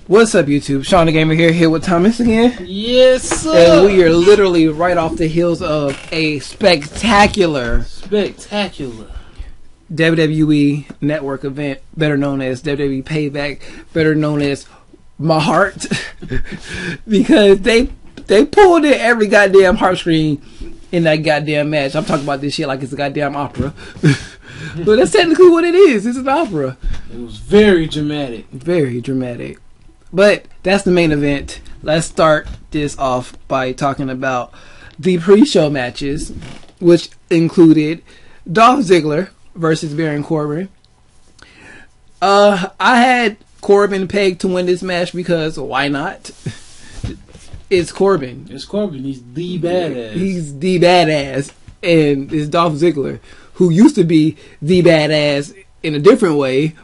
What's up, YouTube? Shawn DaGamer here with Thomas again. Yes, sir. And we are literally right off the heels of a spectacular WWE Network event, better known as WWE Payback, better known as My Heart, because they pulled in every goddamn heartstring in that goddamn match. I'm talking about this shit like it's a goddamn opera. But that's technically what it is. It's an opera. It was very dramatic. Very dramatic. But that's the main event. Let's start this off by talking about the pre-show matches, which included Dolph Ziggler versus Baron Corbin. I had Corbin pegged to win this match because why not? It's Corbin. It's Corbin. He's the badass. He's the badass. And it's Dolph Ziggler, who used to be the badass in a different way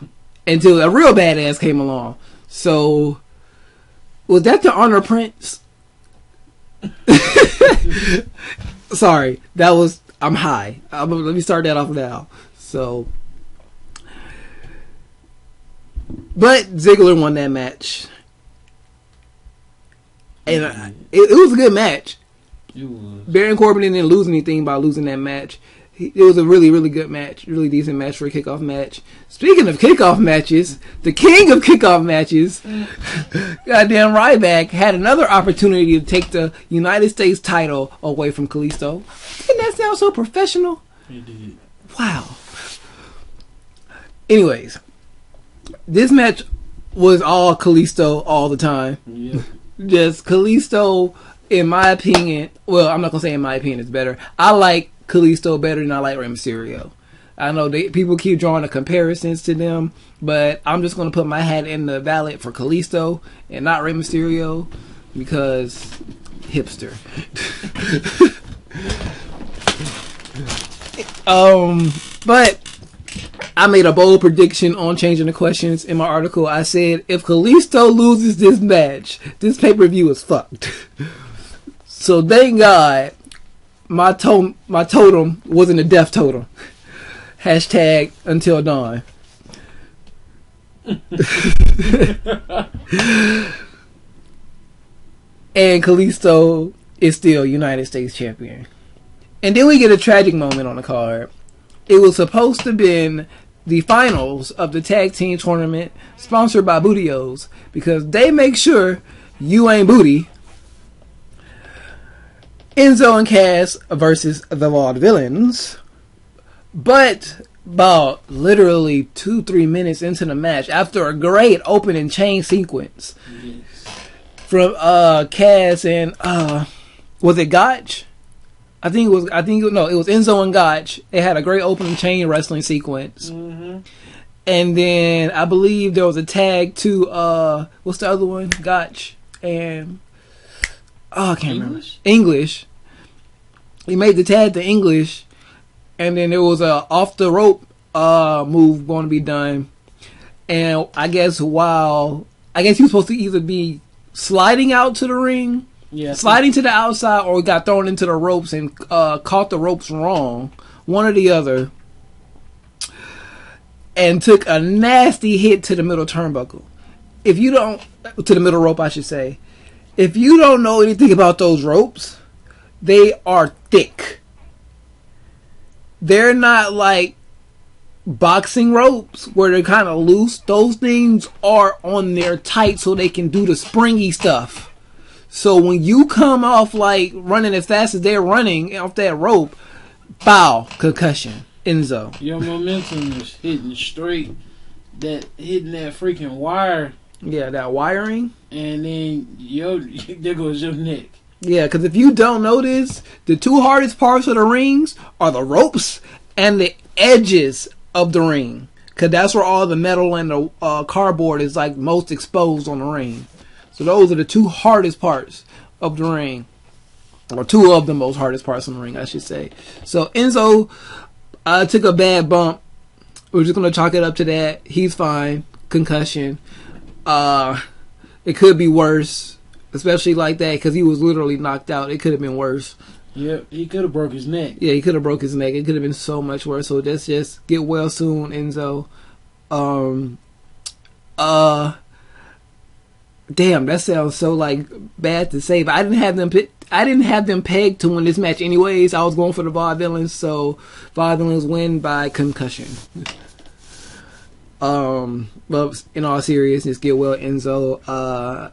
until a real badass came along. So, was that the Honor Prince? Sorry, that was... I'm high. Let me start that off now. So... But Ziggler won that match. And it was a good match. It was. Baron Corbin didn't lose anything by losing that match. It was a really, really good match. Really decent match for a kickoff match. Speaking of kickoff matches, the king of kickoff matches, goddamn Ryback, had another opportunity to take the United States title away from Kalisto. Didn't that sound so professional? It did. Wow. Anyways, this match was all Kalisto all the time. Yeah. Just Kalisto, in my opinion, well, I'm not going to say in my opinion it's better. I like Kalisto better than I like Rey Mysterio. I know people keep drawing the comparisons to them, but I'm just going to put my hat in the ballot for Kalisto and not Rey Mysterio because hipster. But I made a bold prediction on Changing the Questions in my article. I said, if Kalisto loses this match, this pay-per-view is fucked. So thank God my totem wasn't a death totem. Hashtag until dawn. And Kalisto is still United States champion. And then we get a tragic moment on the card. It was supposed to have been the finals of the tag team tournament sponsored by Bootios because they make sure you ain't booty. Enzo and Cass versus the Vaudevillains. But about literally 2-3 minutes into the match, after a great opening chain sequence from Cass and was it Gotch? It was Enzo and Gotch. It had a great opening chain wrestling sequence. Mm-hmm. And then I believe there was a tag to what's the other one? Gotch and I can't remember. English. He made the tag to English, and then there was a off the rope move going to be done. And I guess he was supposed to either be sliding out to the ring, sliding to the outside, or got thrown into the ropes and caught the ropes wrong, one or the other, and took a nasty hit to the middle turnbuckle. To the middle rope, I should say. If you don't know anything about those ropes, they are thick. They're not like boxing ropes where they're kind of loose. Those things are on there tight so they can do the springy stuff. So when you come off like running as fast as they're running off that rope, bow, concussion, Enzo. Your momentum is hitting straight, hitting that freaking wire. Yeah, that wiring. And then there goes your neck. Yeah, because if you don't notice, the two hardest parts of the rings are the ropes and the edges of the ring. Because that's where all the metal and the cardboard is like most exposed on the ring. So those are the two hardest parts of the ring. Or two of the most hardest parts on the ring, I should say. So Enzo took a bad bump. We're just going to chalk it up to that. He's fine. Concussion. It could be worse. Especially like that, because he was literally knocked out. It could have been worse. Yep, he could have broke his neck. Yeah, he could have broke his neck. It could have been so much worse. So let's just get well soon, Enzo. damn, that sounds so like bad to say, but I didn't have them. I didn't have them pegged to win this match anyways. I was going for the Vaudevillains, so Vaudevillains win by concussion. But in all seriousness, get well, Enzo. I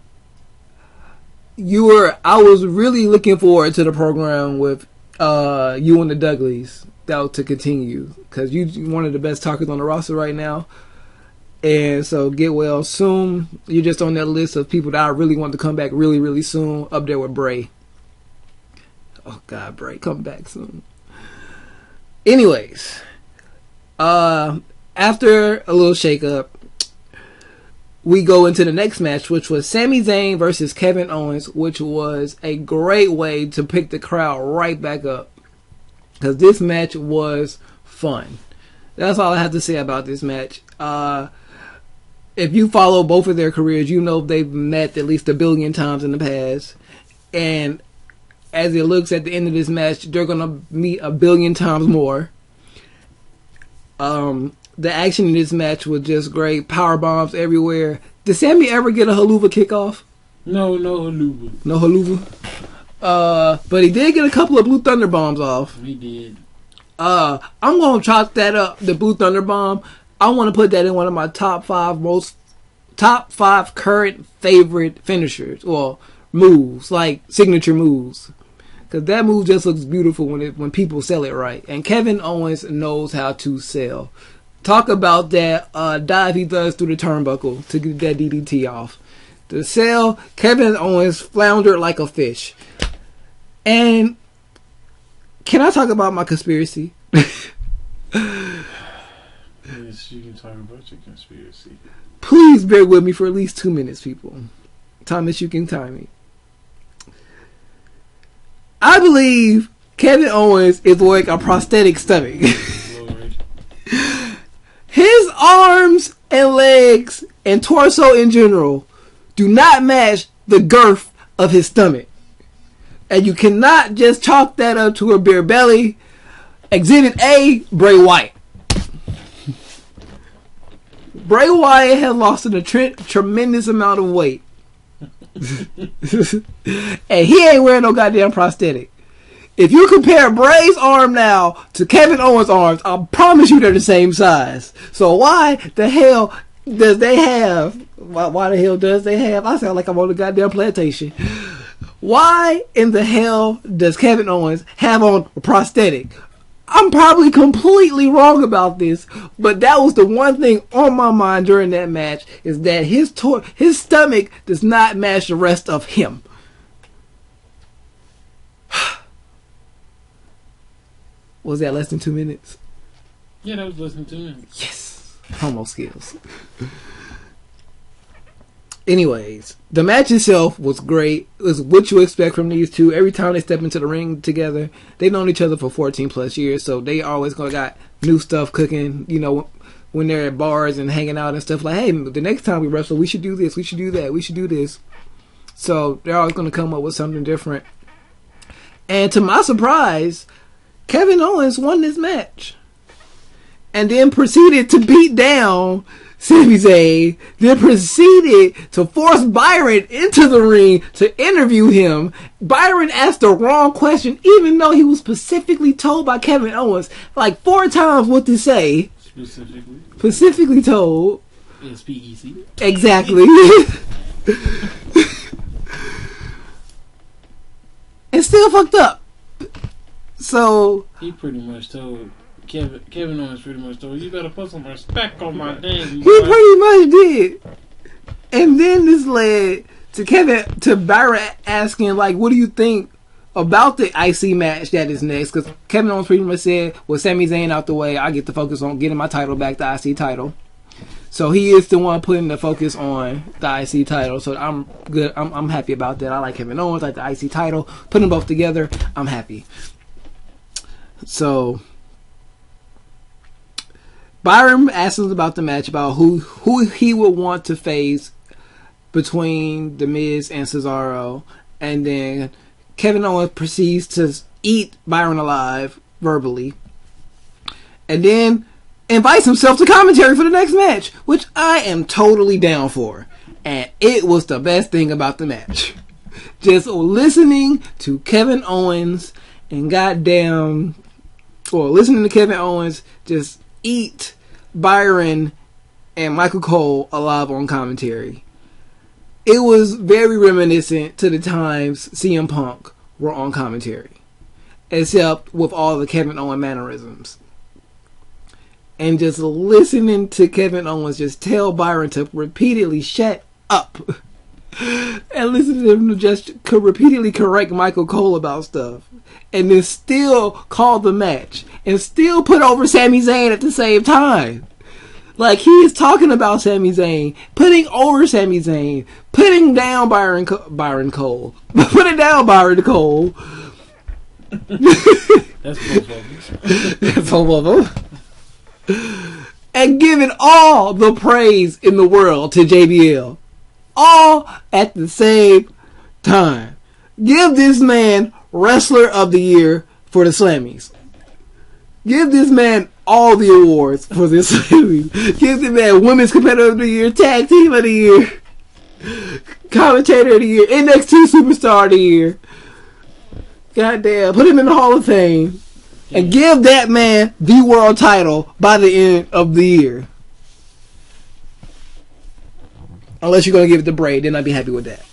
was really looking forward to the program with you and the Dudleys to continue, because you're one of the best talkers on the roster right now. And so get well soon. You're just on that list of people that I really want to come back really, really soon, up there with Bray. Oh God, Bray, come back soon. Anyways, after a little shakeup, we go into the next match, which was Sami Zayn versus Kevin Owens, which was a great way to pick the crowd right back up, because this match was fun. That's all I have to say about this match. If you follow both of their careers, you know they've met at least 1 billion times in the past. And as it looks at the end of this match, they're going to meet 1 billion times more. The action in this match was just great. Power bombs everywhere. Did Sammy ever get a haluva kickoff? No haluva. No haluva? But he did get a couple of Blue Thunder bombs off. He did. I'm going to chalk that up, the Blue Thunder bomb. I want to put that in one of my top five current favorite finishers, or moves, like signature moves. Because that move just looks beautiful when people sell it right. And Kevin Owens knows how to sell. Talk about that dive he does through the turnbuckle to get that DDT off. To sell, Kevin Owens floundered like a fish. And can I talk about my conspiracy? Yes, you can talk about your conspiracy. Please bear with me for at least 2 minutes, people. Thomas, you can time me. I believe Kevin Owens is like a prosthetic stomach. Lord. His arms and legs and torso in general do not match the girth of his stomach. And you cannot just chalk that up to a bare belly. Exhibit A, Bray Wyatt. Bray Wyatt has lost a tremendous amount of weight. And he ain't wearing no goddamn prosthetic. If you compare Bray's arm now to Kevin Owens' arms, I promise you they're the same size. So why the hell does they have... Why the hell does they have... I sound like I'm on the goddamn plantation. Why in the hell does Kevin Owens have on a prosthetic? I'm probably completely wrong about this, but that was the one thing on my mind during that match, is that his stomach does not match the rest of him. Was that less than 2 minutes? Yeah, that was less than 2 minutes. Yes. Homo skills. Anyways, the match itself was great. It was what you expect from these two. Every time they step into the ring together, they've known each other for 14 plus years, so they always gonna got new stuff cooking, you know, when they're at bars and hanging out and stuff, like, hey, the next time we wrestle, we should do this, we should do that, we should do this. So they're always gonna come up with something different. And to my surprise, Kevin Owens won this match. And then proceeded to beat down Sami Zayn, then proceeded to force Byron into the ring to interview him. Byron asked the wrong question, even though he was specifically told by Kevin Owens like 4 times what to say. Specifically told. SPEC. Exactly. And still fucked up. So he pretty much told Kevin Owens pretty much told, you better put some respect on my name. He pretty much did. And then this led to Byron asking, like, what do you think about the IC match that is next? Because Kevin Owens pretty much said, with Sami Zayn out the way, I get to focus on getting my title back, the IC title. So he is the one putting the focus on the IC title. So I'm good. I'm happy about that. I like Kevin Owens, I like the IC title. Putting them both together, I'm happy. So Byron asked us about the match, about who he would want to face between The Miz and Cesaro, and then Kevin Owens proceeds to eat Byron alive verbally, and then invites himself to commentary for the next match, which I am totally down for. And it was the best thing about the match. Just listening to Kevin Owens and listening to Kevin Owens just eat Byron and Michael Cole alive on commentary. It was very reminiscent to the times CM Punk were on commentary, except with all the Kevin Owens mannerisms. And just listening to Kevin Owens just tell Byron to repeatedly shut up. And listen to him just repeatedly correct Michael Cole about stuff. And then still call the match. And still put over Sami Zayn at the same time. Like, he is talking about Sami Zayn, putting over Sami Zayn, putting down Byron Cole. Putting down Byron Cole. That's both of them. That's both of them. And giving all the praise in the world to JBL. All at the same time. Give this man Wrestler of the Year for the Slammies. Give this man all the awards for this Slammies. Give this man Women's Competitor of the Year, Tag Team of the Year, Commentator of the Year, NXT Superstar of the Year. Goddamn, put him in the Hall of Fame. And give that man the world title by the end of the year. Unless you're going to give it to Bray, then I'd be happy with that.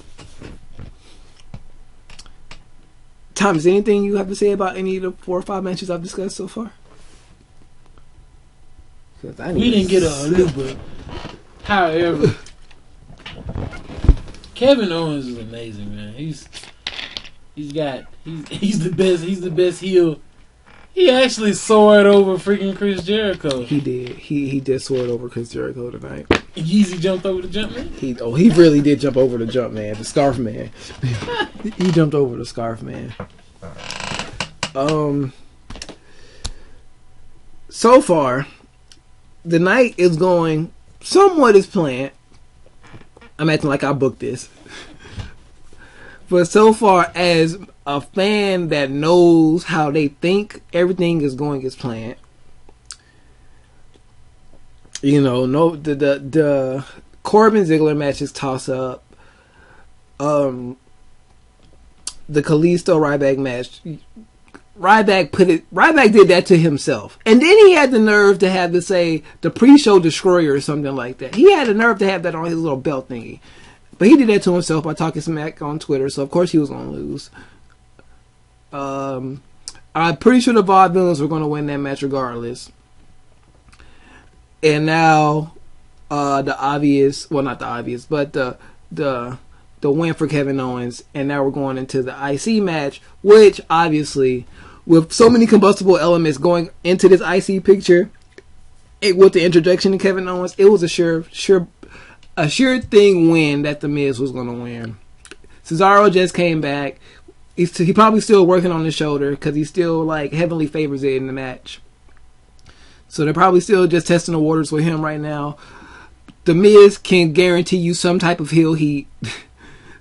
Thomas, anything you have to say about any of the 4 or 5 matches I've discussed so far? We didn't get a Aluba. However, Kevin Owens is amazing, man. He's the best. He's the best heel. He actually soared over freaking Chris Jericho. He did. He did soar over Chris Jericho tonight. Yeezy jumped over the jump man? He really did jump over the jump man. The scarf man. He jumped over the scarf man. So far, the night is going somewhat as planned. I'm acting like I booked this. But so far as a fan that knows how they think everything is going as planned, you know, the Corbin Ziggler match is toss up. The Kalisto Ryback match, Ryback did that to himself, and then he had the nerve to have to say the pre-show destroyer or something like that. He had the nerve to have that on his little belt thingy. But he did that to himself by talking smack on Twitter, so of course he was going to lose. I'm pretty sure the Vaudevillains were going to win that match regardless. And now, not the obvious, but the win for Kevin Owens. And now we're going into the IC match, which obviously, with so many combustible elements going into this IC picture, with the introduction of Kevin Owens, it was a sure thing win that The Miz was going to win. Cesaro just came back. He probably still working on his shoulder because he still like heavily favors it in the match. So they're probably still just testing the waters with him right now. The Miz can guarantee you some type of heel heat.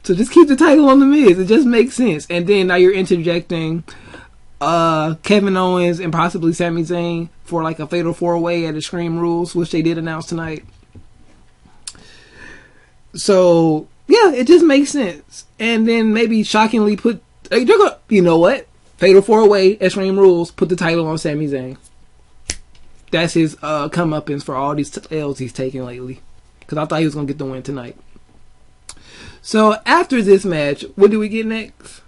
So just keep the title on The Miz. It just makes sense. And then now you're interjecting Kevin Owens and possibly Sami Zayn for like a fatal 4-way at Extreme Rules, which they did announce tonight. So yeah, it just makes sense. And then maybe shockingly put, you know what? Fatal 4-way, Extreme Rules, put the title on Sami Zayn. That's his comeuppance for all these L's he's taken lately. Because I thought he was going to get the win tonight. So after this match, what do we get next?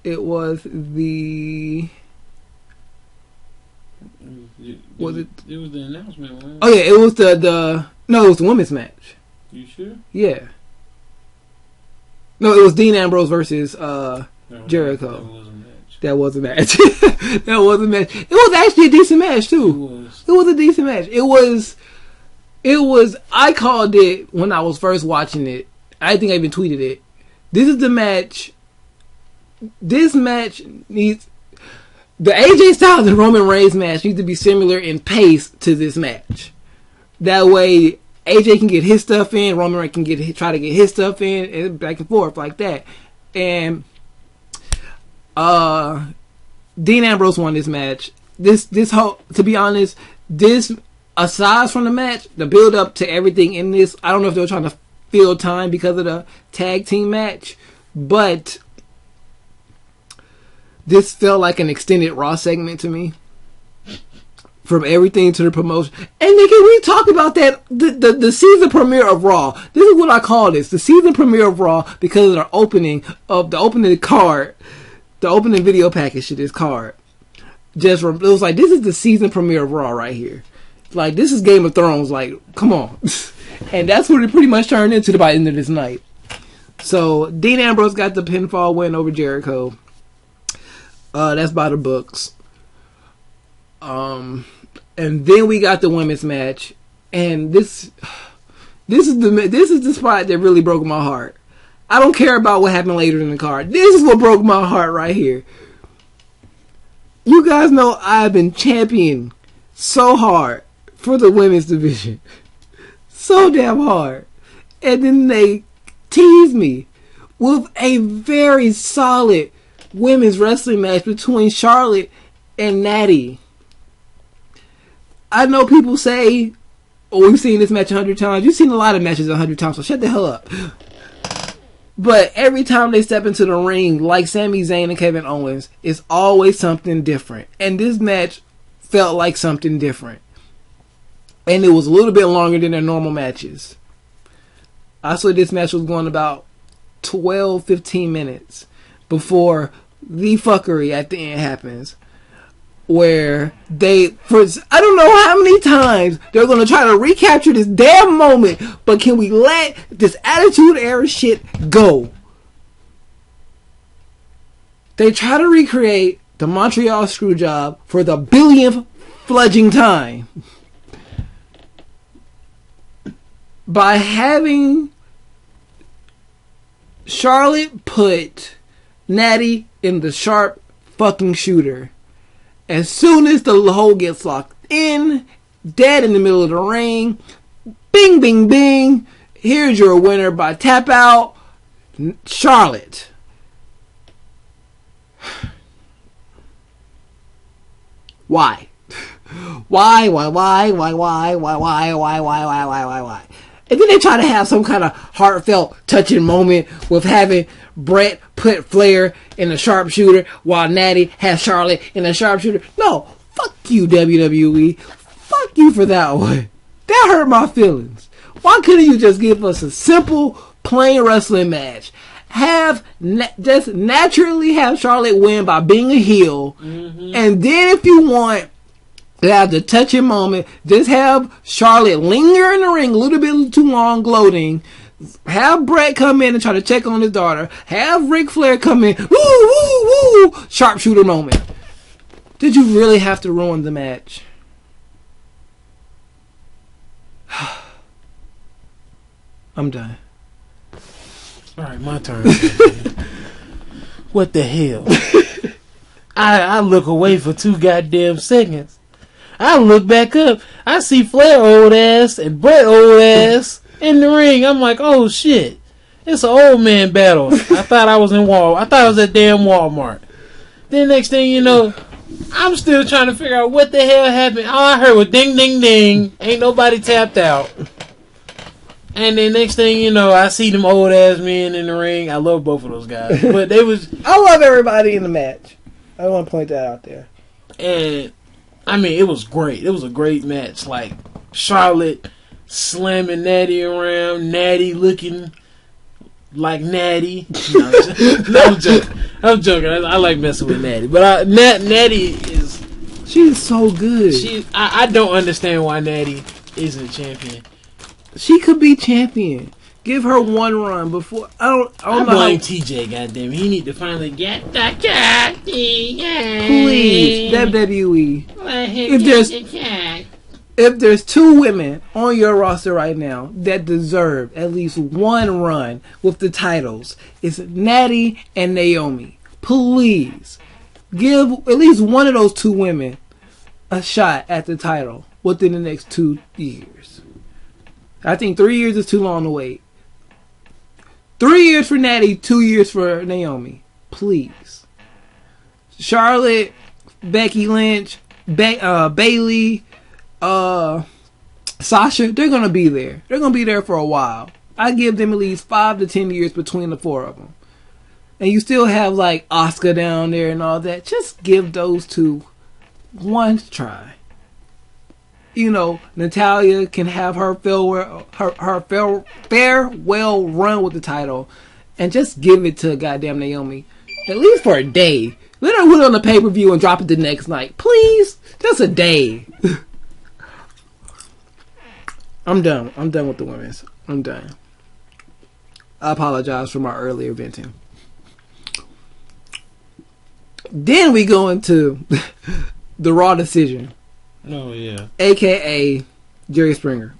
It was the... It was the announcement, man. Oh yeah, it was no, it was the women's match. You sure? Yeah. No, it was Dean Ambrose versus Jericho. That was a match. That was a match. It was actually a decent match too. It was a decent match. It was. I called it when I was first watching it. I think I even tweeted it. This is the match. This match needs. The AJ Styles and Roman Reigns match needs to be similar in pace to this match. That way, AJ can get his stuff in, Roman Reigns can try to get his stuff in, and back and forth like that. And Dean Ambrose won this match. This whole, to be honest, this aside from the match, the build up to everything in this, I don't know if they were trying to fill time because of the tag team match, but this felt like an extended Raw segment to me. From everything to the promotion. And nigga, we talk about that, the season premiere of Raw. This is what I call this. The season premiere of Raw, because of the opening card, the opening video package to this card. It was like, this is the season premiere of Raw right here. Like, this is Game of Thrones. Like, come on. And that's what it pretty much turned into by the end of this night. So, Dean Ambrose got the pinfall win over Jericho. That's by the books. And then we got the women's match, and this is the spot that really broke my heart. I don't care about what happened later in the card. This is what broke my heart right here. You guys know I've been championing so hard for the women's division, so damn hard, and then they tease me with a very solid women's wrestling match between Charlotte and Natty. I know people say, oh, we've seen this match 100 times. You've seen a lot of matches 100 times, so shut the hell up. But every time they step into the ring, like Sami Zayn and Kevin Owens, it's always something different. And this match felt like something different. And it was a little bit longer than their normal matches. I saw this match was going about 12-15 minutes before the fuckery at the end happens. Where I don't know how many times they're going to try to recapture this damn moment, but can we let this Attitude Era shit go? They try to recreate the Montreal Screwjob for the billionth fludging time by having Charlotte put Natty in the sharp fucking shooter. As soon as the hole gets locked in, dead in the middle of the ring, bing, bing, bing, here's your winner by tap out, Charlotte. Why? Why? And then they try to have some kind of heartfelt, touching moment with having Brett put Flair in the sharpshooter while Natty has Charlotte in the sharpshooter. No, fuck you, WWE. Fuck you for that one. That hurt my feelings. Why couldn't you just give us a simple, plain wrestling match? Just naturally have Charlotte win by being a heel. Mm-hmm. And then if you want to have the touching moment, just have Charlotte linger in the ring a little bit too long, gloating. Have Brett come in and try to check on his daughter. Have Ric Flair come in. Woo, woo, woo. Sharpshooter moment. Did you really have to ruin the match? I'm done. Alright, my turn. What the hell? I look away for 2 goddamn seconds. I look back up. I see Flair old ass and Brett old ass in the ring. I'm like, oh shit. It's an old man battle. I thought I was in Walmart. I thought I was at damn Walmart. Then next thing you know, I'm still trying to figure out what the hell happened. All I heard was ding, ding, ding. Ain't nobody tapped out. And then next thing you know, I see them old ass men in the ring. I love both of those guys. But they was... I love everybody in the match. I want to point that out there. And, I mean, it was great. It was a great match. Like, Charlotte slamming Natty around. Natty looking like Natty. No, I'm joking. I'm joking. I like messing with Natty. But Natty is... She's so good. I don't understand why Natty isn't champion. She could be champion. Give her one run before. I don't know. Blame TJ. Goddamn, he need to finally get the cat. Please, WWE. If there's 2 women on your roster right now that deserve at least one run with the titles, it's Natty and Naomi. Please give at least one of those 2 women a shot at the title within the next 2 years. I think 3 years is too long to wait. 3 years for Natty, 2 years for Naomi. Please. Charlotte, Becky Lynch, Bayley, Sasha, they're going to be there. They're going to be there for a while. I give them at least 5 to 10 years between the 4 of them. And you still have like Oscar down there and all that. Just give those 2 one try. You know, Natalya can have her farewell run with the title, and just give it to goddamn Naomi, at least for a day. Let her win on the pay-per-view and drop it the next night, please. Just a day. I'm done. I'm done with the women's. I'm done. I apologize for my earlier venting. Then we go into the Raw decision. Oh, yeah. AKA Jerry Springer.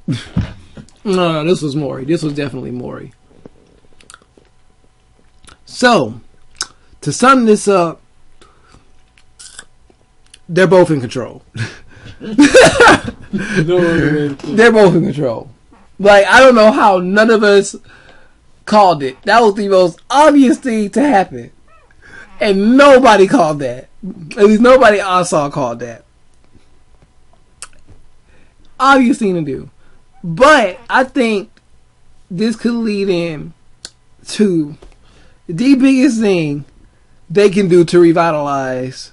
No, this was Maury. This was definitely Maury. So, to sum this up, they're both in control. They're both in control. Like, I don't know how none of us called it. That was the most obvious thing to happen. And nobody called that. At least nobody I saw called that. Obvious thing to do. But I think this could lead in to the biggest thing they can do to revitalize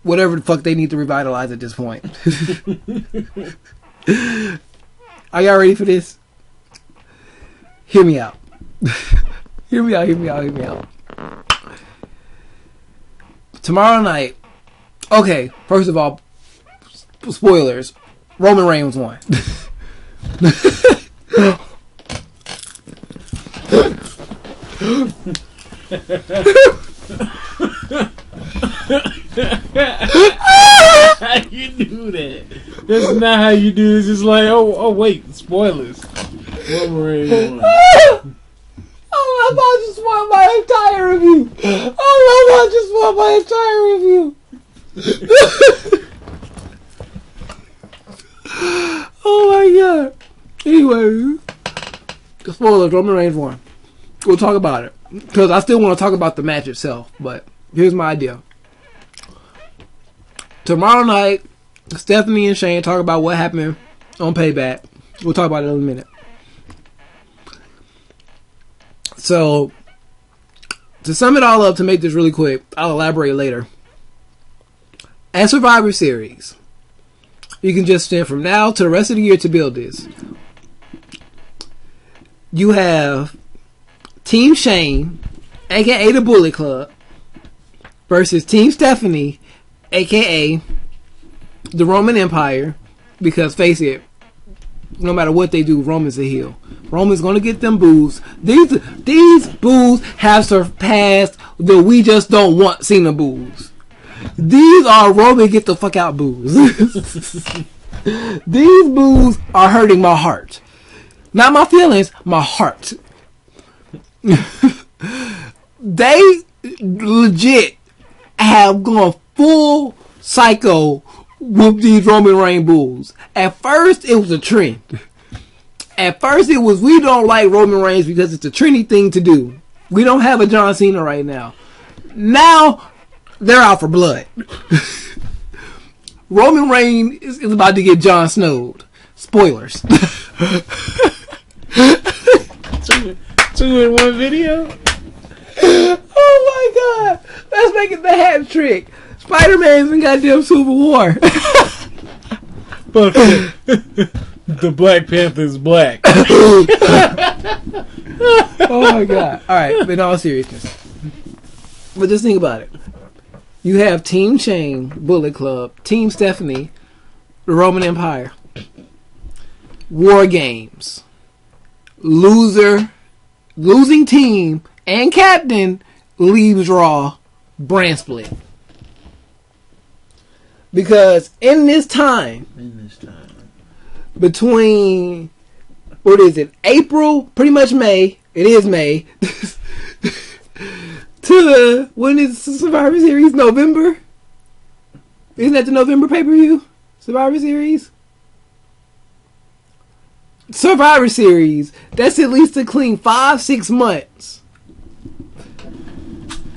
whatever the fuck they need to revitalize at this point. Are y'all ready for this? Hear me out. Hear me out. Tomorrow night. Okay, first of all, spoilers. Roman Reigns won. How you do that? That's not how you do this. It's like, oh wait, spoilers. Roman Reigns won. Oh, I'm about to spoil my entire review. Oh my god. Anyway, the spoilers, Roman Reigns won. We'll talk about it. Because I still want to talk about the match itself. But here's my idea. Tomorrow night, Stephanie and Shane talk about what happened on Payback. We'll talk about it in a minute. So, to sum it all up, to make this really quick, I'll elaborate later. At Survivor Series, you can just spend from now to the rest of the year to build this. You have Team Shane, aka the Bullet Club, versus Team Stephanie, aka the Roman Empire, because face it, no matter what they do, Roman's a heel. Roman's gonna get them boos. These boos have surpassed the we just don't want Cena boos. These are Roman get the fuck out boos. These boos are hurting my heart. Not my feelings, my heart. They legit have gone full psycho with these Roman Reigns bulls. At first, it was a trend. At first, it was, we don't like Roman Reigns because it's a trendy thing to do. We don't have a John Cena right now. Now, they're out for blood. Roman Reigns is about to get Jon Snow'd. Spoilers. Two in one video? Oh my god. Let's make it the hat trick. Spider-Man's in goddamn Civil War. But the Black Panther's black. Oh my god. Alright, but in all seriousness. But just think about it. You have Team Shane, Bullet Club, Team Stephanie, the Roman Empire. War Games. Losing team and captain leaves Raw. Brand split. Because in this time, between, what is it, April, pretty much May, it is May, to, when is Survivor Series? November? Isn't that the November pay-per-view? Survivor Series? Survivor Series, that's at least a clean 5-6 months.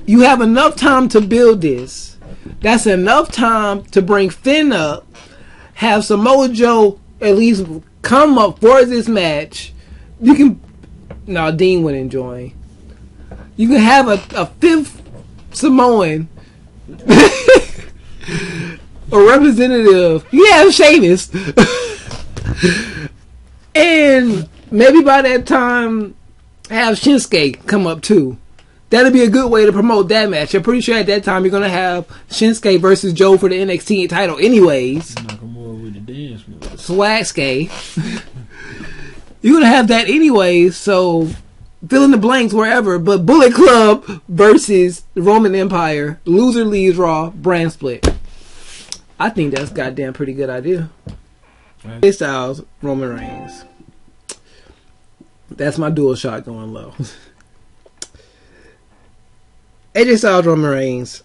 You have enough time to build this. That's enough time to bring Finn up, have Samoa Joe at least come up for this match. You can. No, Dean wouldn't join. You can have a fifth Samoan. A representative. You have Sheamus. And maybe by that time, have Shinsuke come up too. That'd be a good way to promote that match. I'm pretty sure at that time you're going to have Shinsuke versus Joe for the NXT title anyways. Nakamura with the dance move. Swagsuke. You're going to have that anyways, so fill in the blanks wherever. But Bullet Club versus the Roman Empire. Loser leaves Raw. Brand split. I think that's goddamn pretty good idea. AJ Styles, Roman Reigns. That's my dual shot going low. AJ Styles, Roman Reigns.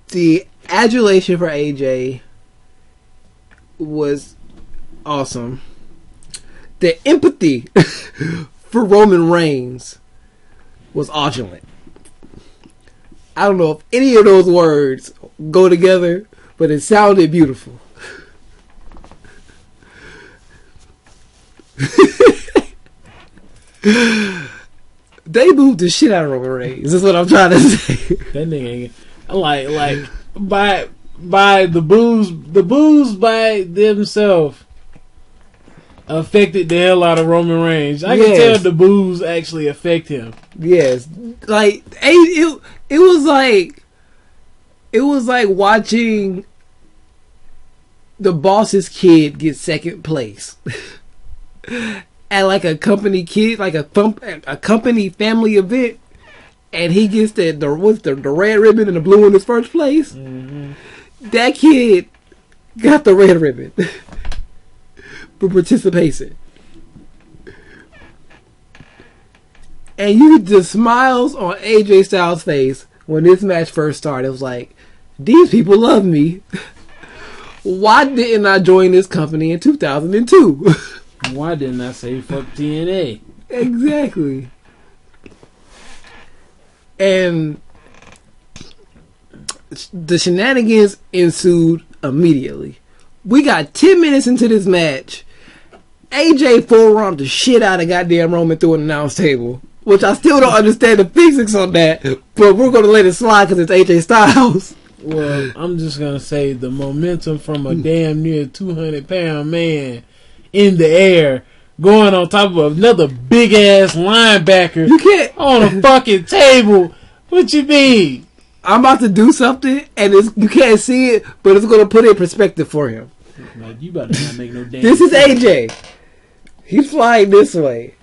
The adulation for AJ was awesome. The empathy for Roman Reigns was opulent. I don't know if any of those words go together, but it sounded beautiful. They moved the shit out of Roman Reigns. Is what I'm trying to say. That nigga, like by the boos by themselves affected the hell out of Roman Reigns. I can tell the boos actually affect him. Yes, like it was like watching the boss's kid get second place. At like a company kid, like a company family event, and he gets the red ribbon and the blue in his first place. Mm-hmm. That kid got the red ribbon for participation, and you could just smiles on AJ Styles' face when this match first started. It was like, these people love me. Why didn't I join this company in 2002? Why didn't I say fuck TNA? Exactly. And the shenanigans ensued immediately. We got 10 minutes into this match. AJ forearmed the shit out of goddamn Roman through an announce table, which I still don't understand the physics on that, but we're going to let it slide because it's AJ Styles. Well, I'm just going to say the momentum from a damn near 200-pound man in the air, going on top of another big ass linebacker. You can't on a fucking table. What you mean? I'm about to do something, and you can't see it, but it's gonna put it in perspective for him. Like, you better not make no damn. This is AJ. He's flying this way.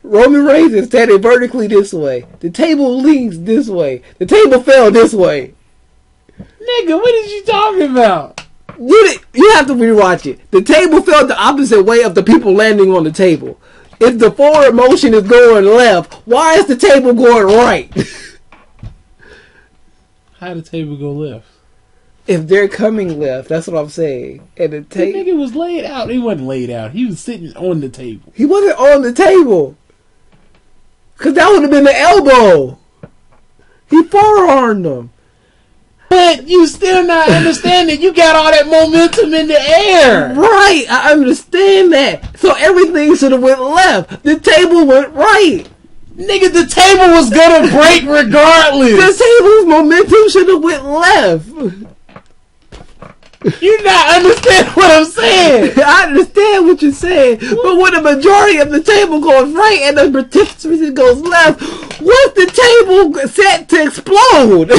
Roman Reigns is standing vertically this way. The table leans this way. The table fell this way. Nigga, what is you talking about? You have to rewatch it. The table fell the opposite way of the people landing on the table. If the forward motion is going left, why is the table going right? How the table go left? If they're coming left, that's what I'm saying. And the nigga was laid out. He wasn't laid out. He was sitting on the table. He wasn't on the table. Because that would have been the elbow. He forearmed him. But you still not understanding. You got all that momentum in the air. Right. I understand that. So everything should have went left. The table went right. Nigga, the table was going to break regardless. The table's momentum should have went left. You not understand what I'm saying. I understand what you're saying. But when the majority of the table goes right and the participant goes left, what's the table set to explode?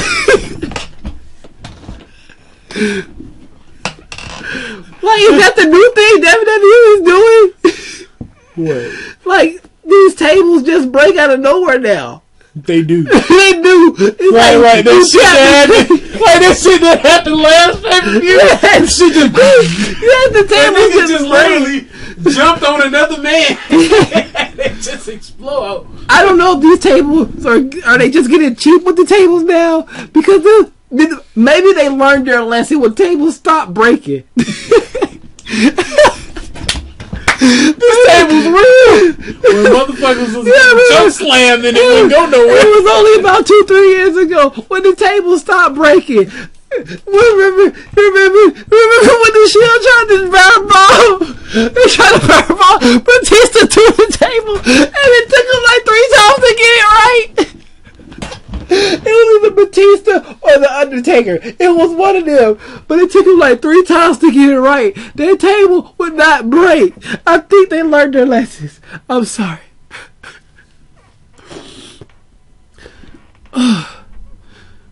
Like, is that the new thing WWE is doing? What? Like, these tables just break out of nowhere now. They do. They do. It's right. That shit that happened last pay-per-view. That shit just the table just literally jumped on another man. They just explode. I don't know if these tables are they just getting cheap with the tables now? Because maybe they learned their lesson when tables stop breaking. This table's real. When motherfuckers was jump slammed and it wouldn't go nowhere. It was only about 2-3 years ago when the table stopped breaking. Remember when the Shield tried to fireball? They tried to fireball Batista to the table, and it took him like 3 times to get it right. It was either Batista or the Undertaker. It was one of them, but it took him like 3 times to get it right. Their table would not break. I think they learned their lessons. I'm sorry.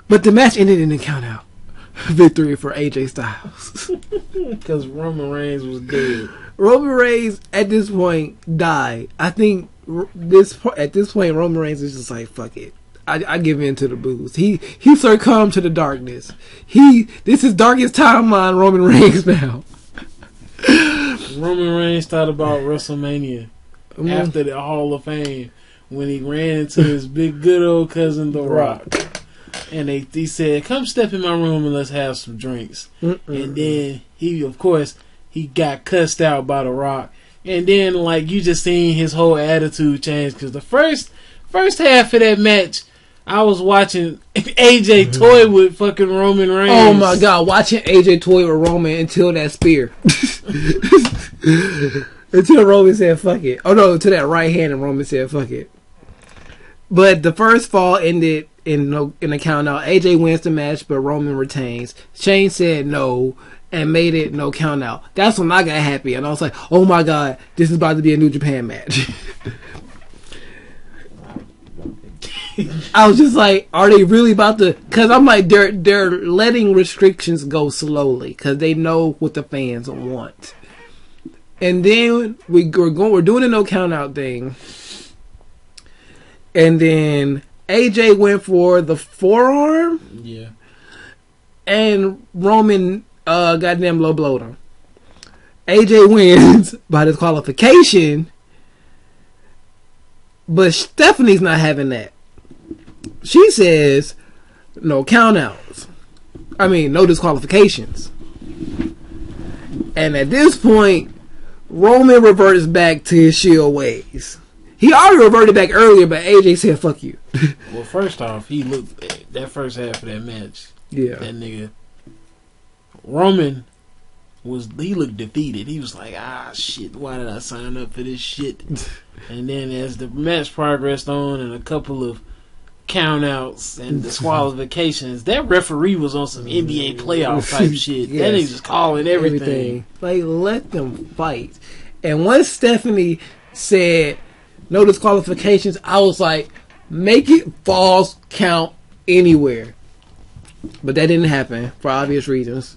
But the match ended in a count out victory for AJ Styles. Because Roman Reigns was dead. Roman Reigns at this point died. I think at this point Roman Reigns is just like, fuck it. I give in to the booze. He succumbed to the darkness. This is darkest timeline Roman Reigns now. Roman Reigns thought about WrestleMania after the Hall of Fame when he ran into his big good old cousin The Rock. And he said, come step in my room and let's have some drinks. And then he got cussed out by The Rock. And then like you just seen his whole attitude change, because the first half of that match I was watching AJ toy with fucking Roman Reigns. Oh my god, watching AJ toy with Roman until that spear. Until Roman said fuck it. Oh no, to that right hand and Roman said fuck it. But the first fall ended in a count out. AJ wins the match, but Roman retains. Shane said no and made it no count out. That's when I got happy and I was like, oh my god, this is about to be a New Japan match. I was just like, are they really about to? Because I'm like, they're letting restrictions go slowly because they know what the fans want. And then we're doing a no count out thing. And then AJ went for the forearm. Yeah. And Roman goddamn low blowed him. AJ wins by disqualification. But Stephanie's not having that. She says no countouts. I mean, no disqualifications. And at this point, Roman reverts back to his Shield ways. He already reverted back earlier, but AJ said, fuck you. Well, first off, he looked, that first half of that match, yeah, that nigga, Roman, he looked defeated. He was like, shit, why did I sign up for this shit? And then as the match progressed on and a couple of countouts and disqualifications, that referee was on some NBA playoff type shit. Yes. That nigga just calling everything. Like, let them fight. And once Stephanie said no disqualifications, I was like, make it falls count anywhere. But that didn't happen for obvious reasons.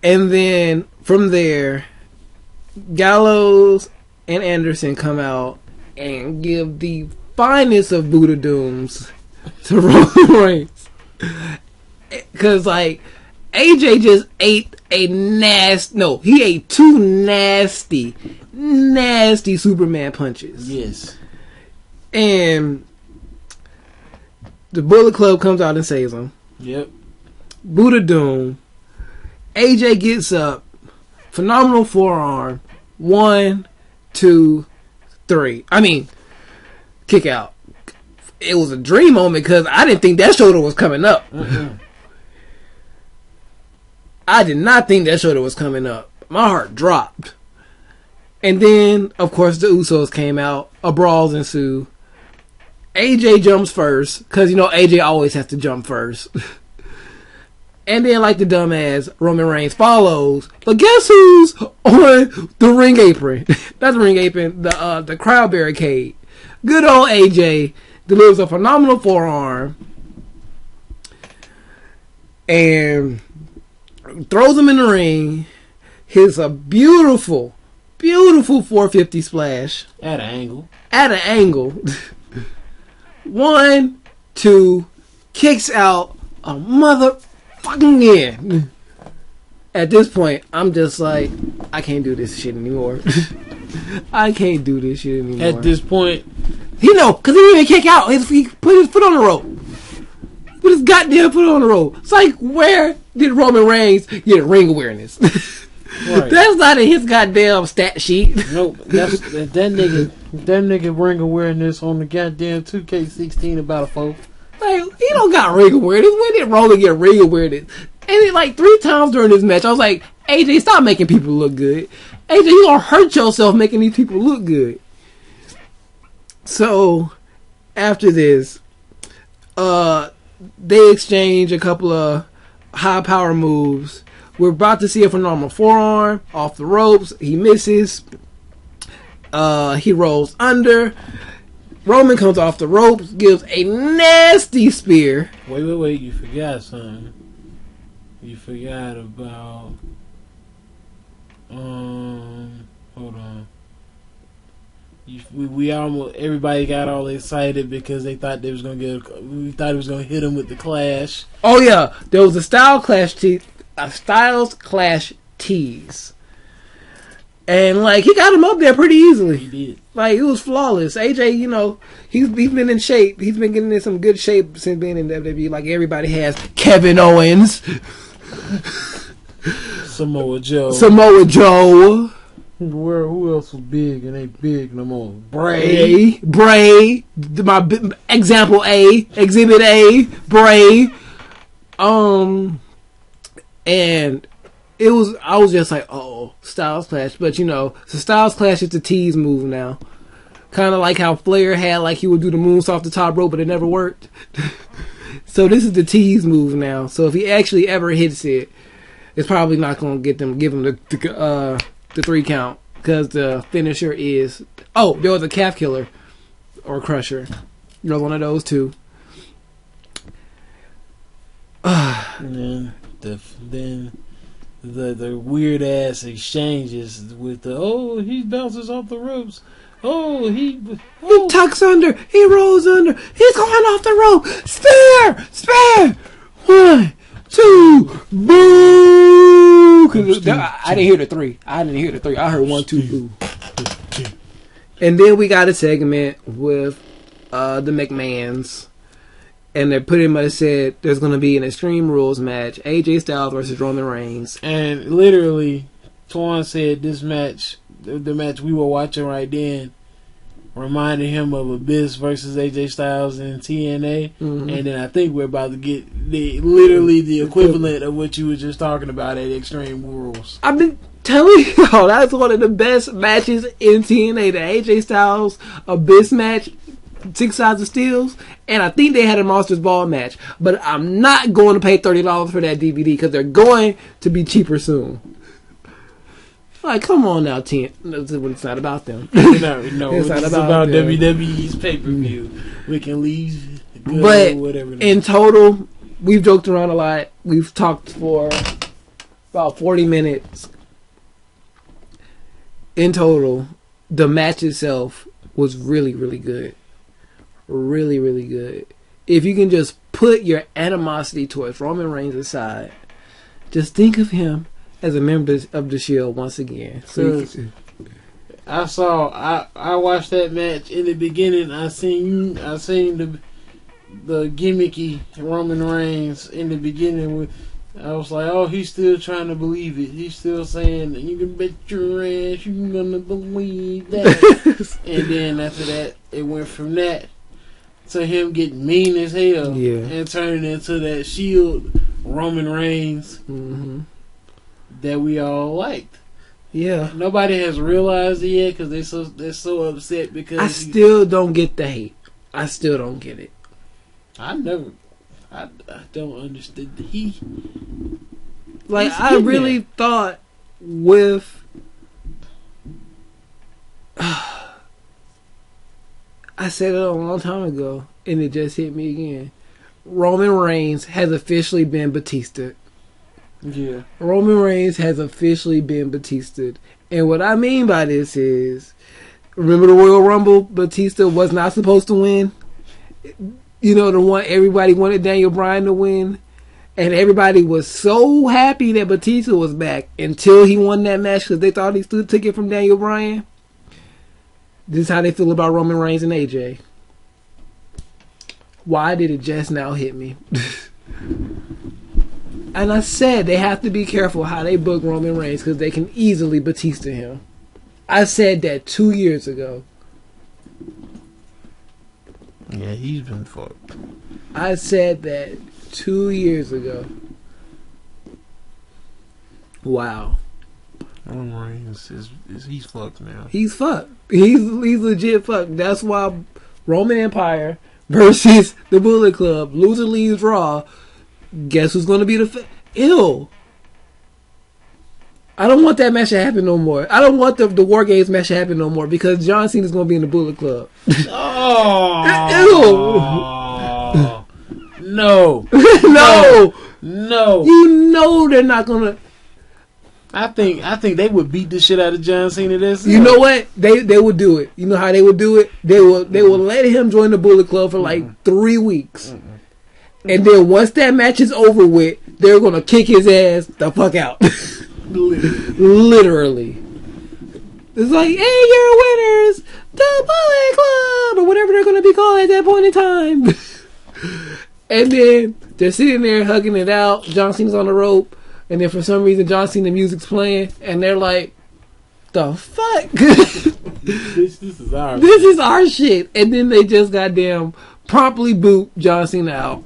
And then from there, Gallows and Anderson come out and give the finest of Buddha Dooms to Roman Reigns. Because, like, AJ just ate he ate 2 nasty Superman punches. Yes. And the Bullet Club comes out and saves him. Yep. Buddha Doom. AJ gets up. Phenomenal forearm. 1, 2, 3. I mean, kick out. It was a dream moment because I didn't think that shoulder was coming up. Mm-hmm. I did not think that shoulder was coming up. My heart dropped. And then, of course, the Usos came out. A brawls ensue. AJ jumps first because, you know, AJ always has to jump first. And then, like the dumbass, Roman Reigns follows. But guess who's on the ring apron? Not the ring apron, the crowd barricade. Good old AJ delivers a phenomenal forearm and throws him in the ring. Hits a beautiful 450 splash. At an angle. 1, 2, kicks out a motherfucking in. At this point, I'm just like, I can't do this shit anymore. I can't do this shit anymore. At this point, because he didn't even kick out. He put his foot on the rope. Put his goddamn foot on the rope. It's like, where did Roman Reigns get ring awareness? Right. That's not in his goddamn stat sheet. Nope. That nigga ring awareness on the goddamn 2K16 about a Like, he don't got ring awareness. When did Roman get ring awareness? And then, like, 3 times during this match, I was like, AJ, stop making people look good. AJ, you gonna hurt yourself making these people look good. So, after this, they exchange a couple of high power moves. We're about to see a phenomenal forearm off the ropes. He misses. He rolls under. Roman comes off the ropes, gives a nasty spear. Wait. You forgot something. You forgot about... hold on. We almost... Everybody got all excited because they thought they was going to get... We thought it was going to hit him with the Clash. Oh, yeah. There was a Styles Clash tease. And, like, he got him up there pretty easily. He did. Like, it was flawless. AJ, you know, he's been in shape. He's been getting in some good shape since being in WWE. Like everybody has. Kevin Owens. Samoa Joe. Who else was big and ain't big no more? Bray. Example A. Exhibit A. Bray. And... I was just like, Styles Clash. But, you know, the Styles Clash is the tease move now. Kind of like how Flair had, like, he would do the moonsault off the top rope, but it never worked. So this is the tease move now. So if he actually ever hits it, it's probably not going to give him the 3 count. Because the finisher is... Oh, there was a calf killer. Or crusher. You know, one of those two. And then... The weird ass exchanges with he bounces off the ropes. He tucks under. He rolls under. He's going off the rope. Spear. 1, 2, boo. I didn't hear the 3. I heard 1, 2, boo. And then we got a segment with the McMahons. And they pretty much said there's going to be an Extreme Rules match, AJ Styles versus Roman Reigns. And literally, Twan said this match, the match we were watching right then, reminded him of Abyss versus AJ Styles in TNA. Mm-hmm. And then I think we're about to get the equivalent of what you were just talking about at Extreme Rules. I've been telling you, that's one of the best matches in TNA. The AJ Styles Abyss match. 6 sides of steels, and I think they had a Monsters Ball match, but I'm not going to pay $30 for that DVD because they're going to be cheaper soon. Like, come on now, it's not about them. No, it's not about WWE's pay-per-view. We can leave good but or whatever. In total, we've joked around a lot. We've talked for about 40 minutes. In total, the match itself was really, really good. Really, really good. If you can just put your animosity towards Roman Reigns aside, just think of him as a member of the Shield once again. So I watched that match in the beginning. I seen the gimmicky Roman Reigns in the beginning. I was like, he's still trying to believe it. He's still saying, you can bet your ass you're gonna believe that. And then after that, it went from that to him getting mean as hell and turning into that Shield Roman Reigns that we all liked. Yeah, nobody has realized it yet because they're so upset because I still don't get the hate. I still don't get it. I don't understand the like I really thought with I said it a long time ago, and it just hit me again. Roman Reigns has officially been Batista. Yeah. Roman Reigns has officially been Batista. And what I mean by this is, remember the Royal Rumble? Batista was not supposed to win. You know, the one everybody wanted Daniel Bryan to win. And everybody was so happy that Batista was back until he won that match because they thought he took it from Daniel Bryan. This is how they feel about Roman Reigns and AJ. Why did it just now hit me? And I said they have to be careful how they book Roman Reigns because they can easily Batista him. I said that 2 years ago. Yeah, he's been fucked. I said that 2 years ago. Wow. Roman Reigns he's fucked now. He's fucked. He's legit fucked. That's why Roman Empire versus the Bullet Club. Loser leaves Raw. Guess who's going to be the... Ew. I don't want that match to happen no more. I don't want the War Games match to happen no more because John Cena's going to be in the Bullet Club. Oh. No. No. No. You know they're not going to... I think they would beat the shit out of John Cena this. You know what? They would do it. You know how they would do it? They will let him join the Bullet Club for like 3 weeks. And then once that match is over with, they're going to kick his ass the fuck out. Literally. It's like, hey, you're winners, the Bullet Club, or whatever they're going to be called at that point in time. And then they're sitting there hugging it out. John Cena's on the rope. And then for some reason, John Cena music's playing. And they're like, the fuck? This is our This is our shit. And then they just goddamn promptly boot John Cena out.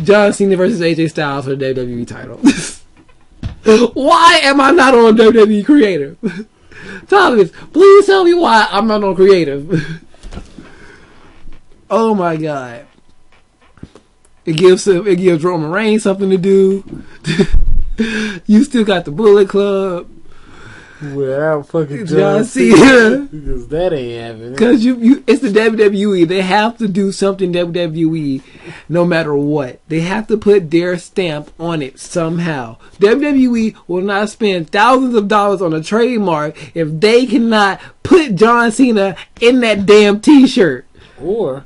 John Cena versus AJ Styles for the WWE title. Why am I not on WWE Creative? Thomas, please tell me why I'm not on Creative. Oh my god. It gives Roman Reigns something to do. You still got the Bullet Club. Without fucking John Cena. Because that ain't happening. Because it's the WWE. They have to do something WWE no matter what. They have to put their stamp on it somehow. WWE will not spend thousands of dollars on a trademark if they cannot put John Cena in that damn t-shirt. Or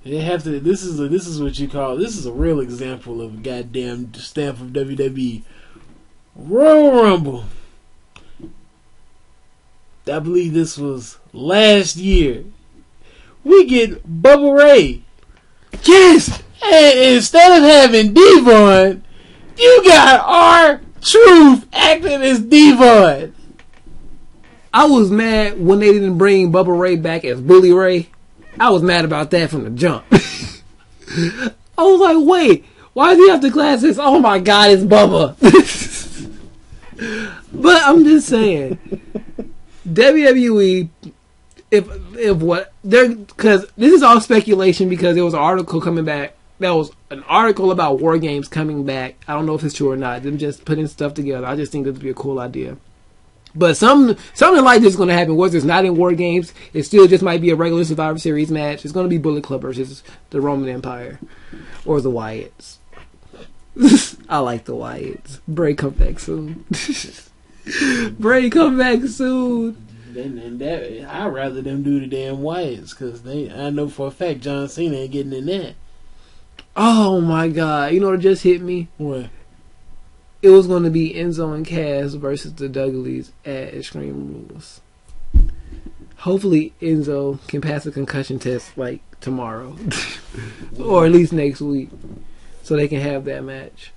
they have to. This is what you call. This is a real example of a goddamn stamp of WWE. Royal Rumble. I believe this was last year. We get Bubba Ray. Yes! And instead of having Devon, you got R-Truth acting as Devon. I was mad when they didn't bring Bubba Ray back as Bully Ray. I was mad about that from the jump. I was like, wait, why do you have to class this? Oh my god, it's Bubba. But I'm just saying, WWE, if what they're, because this is all speculation because there was an article coming back. That was an article about War Games coming back. I don't know if it's true or not. Them just putting stuff together. I just think this would be a cool idea. But something like this is going to happen. Whether it's not in War Games, it still just might be a regular Survivor Series match. It's going to be Bullet Club versus the Roman Empire or the Wyatts. I like the Wyatts. Bray come back soon. Bray come back soon. And that, I'd rather them do the damn Wyatts because I know for a fact John Cena ain't getting in that. Oh my god! You know what just hit me? What? It was going to be Enzo and Cass versus the Dudleys at Extreme Rules. Hopefully Enzo can pass a concussion test like tomorrow. Or at least next week. So they can have that match.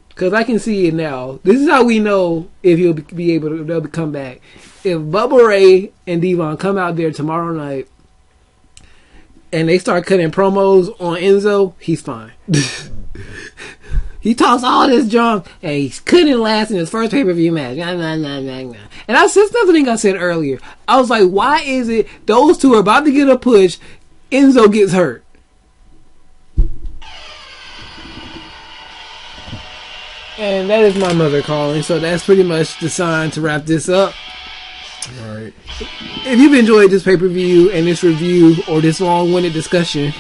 Because I can see it now. This is how we know if he'll be able to they'll come back. If Bubba Ray and Devon come out there tomorrow night and they start cutting promos on Enzo, he's fine. He talks all this junk, and he couldn't last in his first pay-per-view match. And I said something I said earlier. I was like, why is it those two are about to get a push, Enzo gets hurt? And that is my mother calling, so that's pretty much the sign to wrap this up. Alright. If you've enjoyed this pay-per-view and this review, or this long-winded discussion,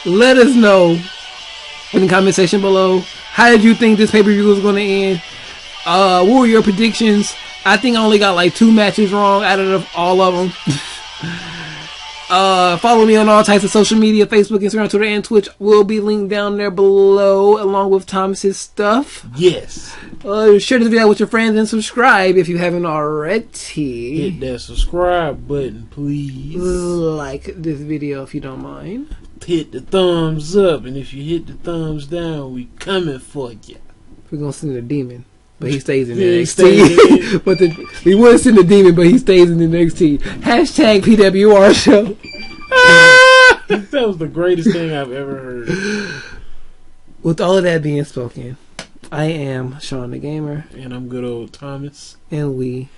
let us know in the comment section below. How did you think this pay-per-view was going to end? What were your predictions? I think I only got like 2 matches wrong out of all of them. Follow me on all types of social media, Facebook, Instagram, Twitter, and Twitch will be linked down there below, along with Thomas's stuff. Yes. Share this video with your friends and subscribe if you haven't already. Hit that subscribe button, please. Like this video if you don't mind. Hit the thumbs up, and if you hit the thumbs down, we coming for you. We're gonna send a demon. but he stays in Yeah, he NXT. But he was in the demon, but he stays in the NXT. Hashtag PWR show. That was the greatest thing I've ever heard. With all of that being spoken, I am Shawn DaGamer. And I'm good old Thomas. And we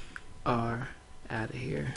are out of here.